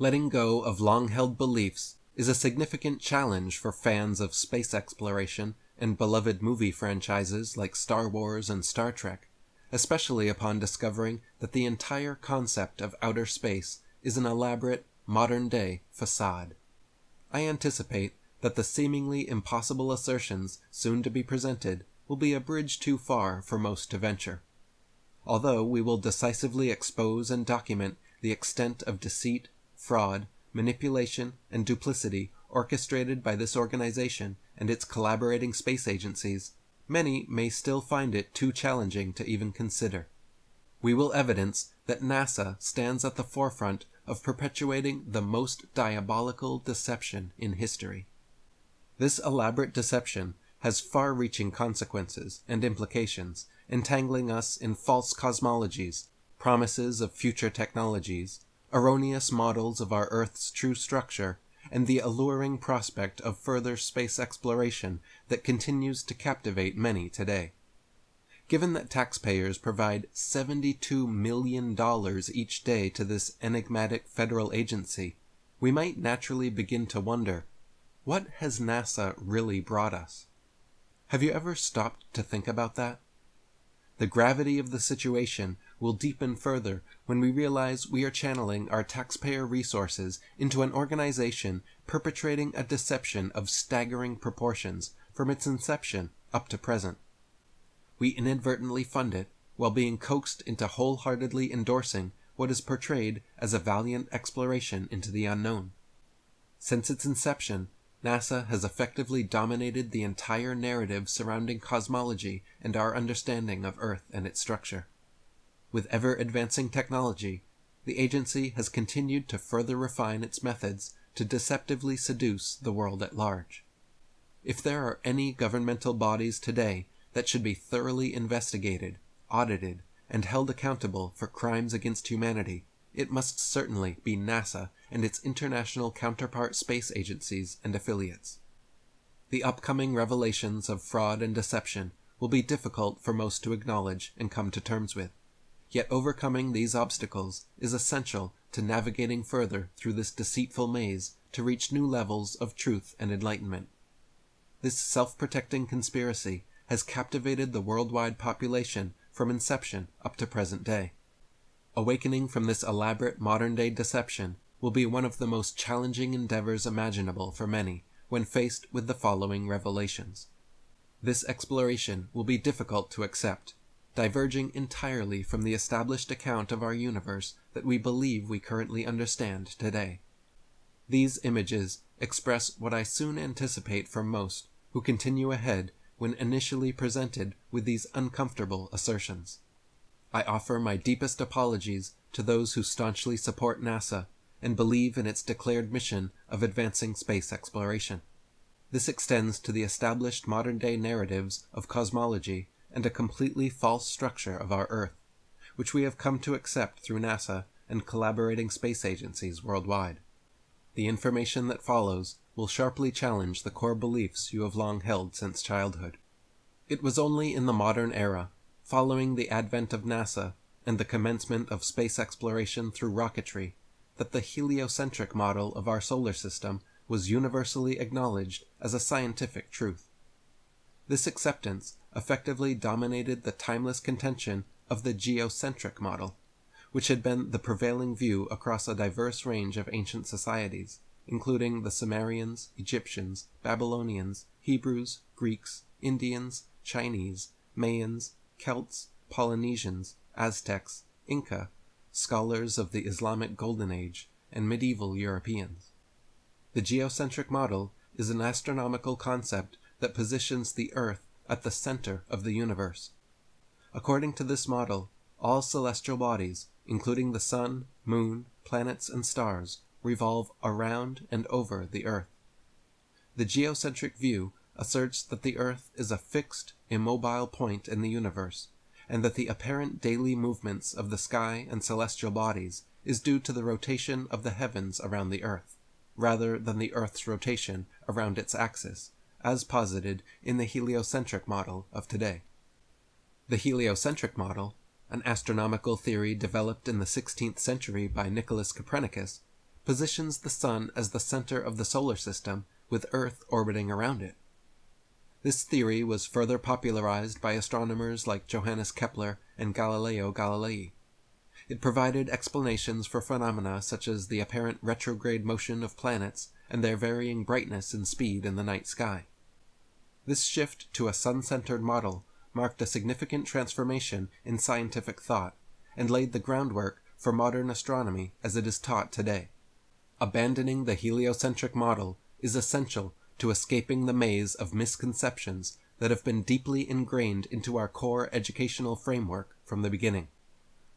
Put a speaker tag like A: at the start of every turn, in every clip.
A: Letting go of long-held beliefs is a significant challenge for fans of space exploration and beloved movie franchises like Star Wars and Star Trek, especially upon discovering that the entire concept of outer space is an elaborate, modern-day facade. I anticipate that the seemingly impossible assertions soon to be presented will be a bridge too far for most to venture. Although we will decisively expose and document the extent of deceit, fraud, manipulation, and duplicity orchestrated by this organization and its collaborating space agencies, many may still find it too challenging to even consider. We will evidence that NASA stands at the forefront of perpetuating the most diabolical deception in history. This elaborate deception has far-reaching consequences and implications, entangling us in false cosmologies, promises of future technologies, erroneous models of our Earth's true structure, and the alluring prospect of further space exploration that continues to captivate many today. Given that taxpayers provide $72 million each day to this enigmatic federal agency, we might naturally begin to wonder, what has NASA really brought us? Have you ever stopped to think about that? The gravity of the situation will deepen further when we realize we are channeling our taxpayer resources into an organization perpetrating a deception of staggering proportions from its inception up to present. We inadvertently fund it while being coaxed into wholeheartedly endorsing what is portrayed as a valiant exploration into the unknown. Since its inception, NASA has effectively dominated the entire narrative surrounding cosmology and our understanding of Earth and its structure. With ever-advancing technology, the agency has continued to further refine its methods to deceptively seduce the world at large. If there are any governmental bodies today that should be thoroughly investigated, audited, and held accountable for crimes against humanity, it must certainly be NASA and its international counterpart space agencies and affiliates. The upcoming revelations of fraud and deception will be difficult for most to acknowledge and come to terms with, yet overcoming these obstacles is essential to navigating further through this deceitful maze to reach new levels of truth and enlightenment. This self-protecting conspiracy has captivated the worldwide population from inception up to present day. Awakening from this elaborate modern-day deception will be one of the most challenging endeavors imaginable for many when faced with the following revelations. This exploration will be difficult to accept, diverging entirely from the established account of our universe that we believe we currently understand today. These images express what I soon anticipate from most who continue ahead when initially presented with these uncomfortable assertions. I offer my deepest apologies to those who staunchly support NASA and believe in its declared mission of advancing space exploration. This extends to the established modern-day narratives of cosmology and a completely false structure of our Earth, which we have come to accept through NASA and collaborating space agencies worldwide. The information that follows will sharply challenge the core beliefs you have long held since childhood. It was only in the modern era, following the advent of NASA and the commencement of space exploration through rocketry, that the heliocentric model of our solar system was universally acknowledged as a scientific truth. This acceptance effectively dominated the timeless contention of the geocentric model, which had been the prevailing view across a diverse range of ancient societies, including the Sumerians, Egyptians, Babylonians, Hebrews, Greeks, Indians, Chinese, Mayans, Celts, Polynesians, Aztecs, Inca, scholars of the Islamic Golden Age, and medieval Europeans. The geocentric model is an astronomical concept that positions the Earth at the center of the universe. According to this model, all celestial bodies, including the sun, moon, planets, and stars, revolve around and over the Earth. The geocentric view asserts that the Earth is a fixed, immobile point in the universe, and that the apparent daily movements of the sky and celestial bodies is due to the rotation of the heavens around the Earth, rather than the Earth's rotation around its axis, as posited in the heliocentric model of today. The heliocentric model, an astronomical theory developed in the 16th century by Nicholas Copernicus, positions the Sun as the center of the solar system, with Earth orbiting around it. This theory was further popularized by astronomers like Johannes Kepler and Galileo Galilei. It provided explanations for phenomena such as the apparent retrograde motion of planets and their varying brightness and speed in the night sky. This shift to a sun-centered model marked a significant transformation in scientific thought and laid the groundwork for modern astronomy as it is taught today. Abandoning the heliocentric model is essential to escaping the maze of misconceptions that have been deeply ingrained into our core educational framework from the beginning.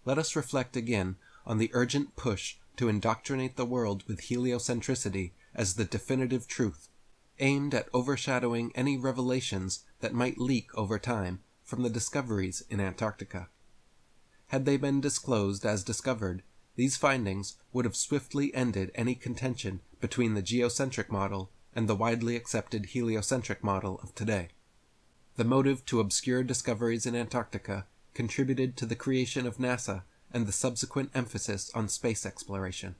A: Let us reflect again on the urgent push to indoctrinate the world with heliocentricity as the definitive truth, aimed at overshadowing any revelations that might leak over time from the discoveries in Antarctica. Had they been disclosed as discovered, these findings would have swiftly ended any contention between the geocentric model and the widely accepted heliocentric model of today. The motive to obscure discoveries in Antarctica contributed to the creation of NASA and the subsequent emphasis on space exploration.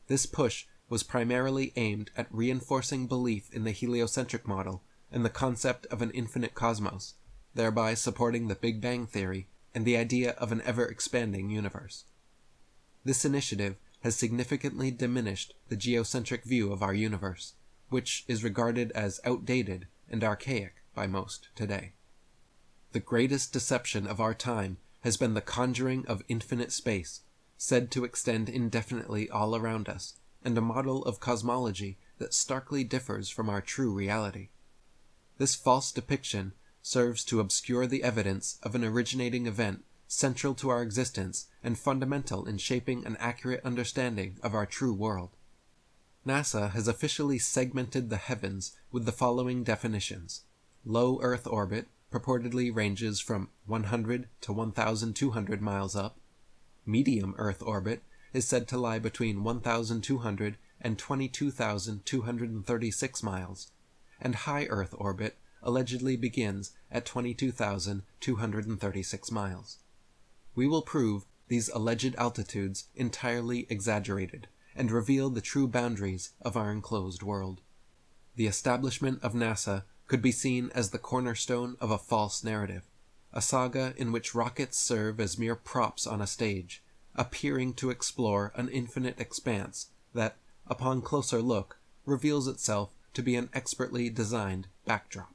A: This push was primarily aimed at reinforcing belief in the heliocentric model and the concept of an infinite cosmos, thereby supporting the Big Bang Theory and the idea of an ever-expanding universe. This initiative has significantly diminished the geocentric view of our universe, which is regarded as outdated and archaic by most today. The greatest deception of our time has been the conjuring of infinite space, said to extend indefinitely all around us, and a model of cosmology that starkly differs from our true reality. This false depiction serves to obscure the evidence of an originating event central to our existence and fundamental in shaping an accurate understanding of our true world. NASA has officially segmented the heavens with the following definitions. Low Earth orbit purportedly ranges from 100 to 1,200 miles up. Medium Earth orbit is said to lie between 1,200 and 22,236 miles, and high Earth orbit allegedly begins at 22,236 miles. We will prove these alleged altitudes entirely exaggerated and reveal the true boundaries of our enclosed world. The establishment of NASA could be seen as the cornerstone of a false narrative, a saga in which rockets serve as mere props on a stage, appearing to explore an infinite expanse that, upon closer look, reveals itself to be an expertly designed backdrop.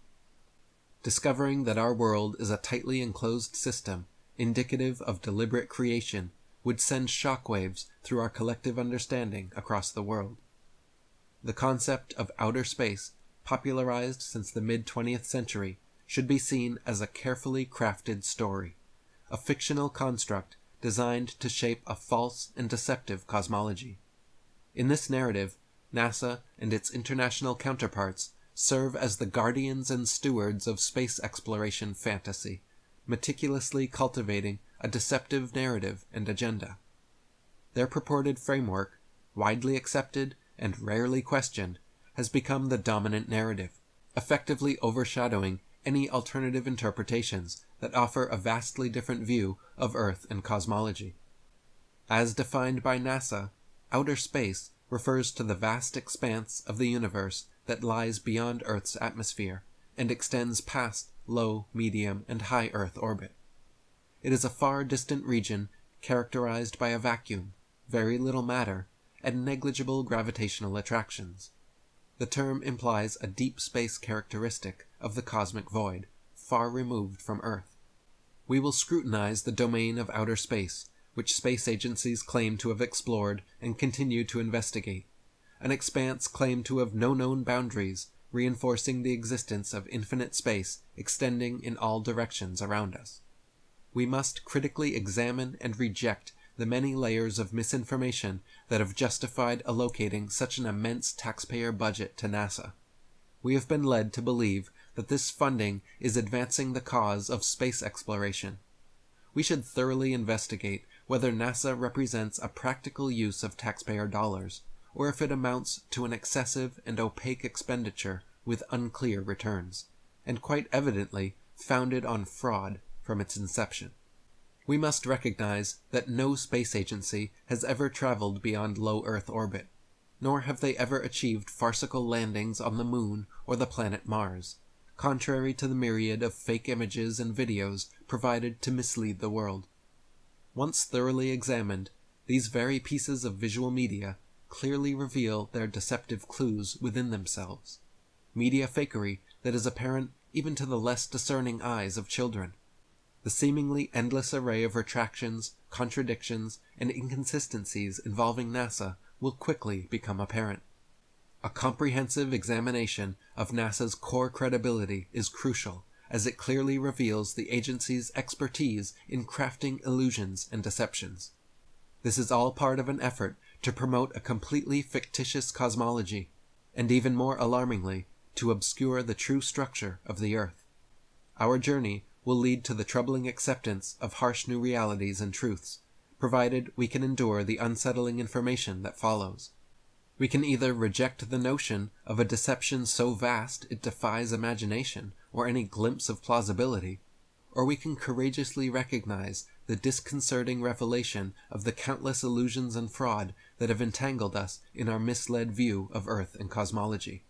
A: Discovering that our world is a tightly enclosed system, indicative of deliberate creation, would send shockwaves through our collective understanding across the world. The concept of outer space, popularized since the mid-20th century, should be seen as a carefully crafted story, a fictional construct designed to shape a false and deceptive cosmology. In this narrative, NASA and its international counterparts serve as the guardians and stewards of space exploration fantasy, meticulously cultivating a deceptive narrative and agenda. Their purported framework, widely accepted and rarely questioned, has become the dominant narrative, effectively overshadowing any alternative interpretations that offer a vastly different view of Earth and cosmology. As defined by NASA, outer space refers to the vast expanse of the universe that lies beyond Earth's atmosphere and extends past low, medium, and high Earth orbit. It is a far distant region characterized by a vacuum, very little matter, and negligible gravitational attractions. The term implies a deep space characteristic of the cosmic void, far removed from Earth. We will scrutinize the domain of outer space, which space agencies claim to have explored and continue to investigate, an expanse claimed to have no known boundaries, reinforcing the existence of infinite space extending in all directions around us. We must critically examine and reject the many layers of misinformation that have justified allocating such an immense taxpayer budget to NASA. We have been led to believe that this funding is advancing the cause of space exploration. We should thoroughly investigate whether NASA represents a practical use of taxpayer dollars, or if it amounts to an excessive and opaque expenditure with unclear returns, and quite evidently founded on fraud from its inception. We must recognize that no space agency has ever traveled beyond low Earth orbit, nor have they ever achieved farcical landings on the Moon or the planet Mars, contrary to the myriad of fake images and videos provided to mislead the world. Once thoroughly examined, these very pieces of visual media clearly reveal their deceptive clues within themselves. Media fakery that is apparent even to the less discerning eyes of children. The seemingly endless array of retractions, contradictions, and inconsistencies involving NASA will quickly become apparent. A comprehensive examination of NASA's core credibility is crucial, as it clearly reveals the agency's expertise in crafting illusions and deceptions. This is all part of an effort to promote a completely fictitious cosmology, and even more alarmingly, to obscure the true structure of the Earth. Our journey will lead to the troubling acceptance of harsh new realities and truths, provided we can endure the unsettling information that follows. We can either reject the notion of a deception so vast it defies imagination or any glimpse of plausibility, or we can courageously recognize the disconcerting revelation of the countless illusions and fraud that have entangled us in our misled view of Earth and cosmology.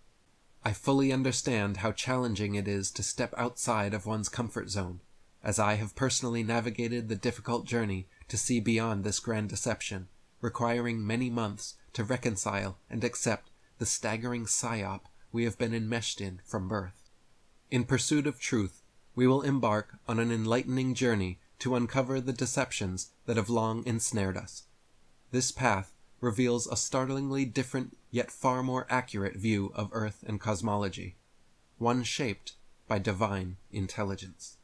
A: I fully understand how challenging it is to step outside of one's comfort zone, as I have personally navigated the difficult journey to see beyond this grand deception, requiring many months to reconcile and accept the staggering psyop we have been enmeshed in from birth. In pursuit of truth, we will embark on an enlightening journey to uncover the deceptions that have long ensnared us. This path reveals a startlingly different yet far more accurate view of Earth and cosmology, one shaped by divine intelligence.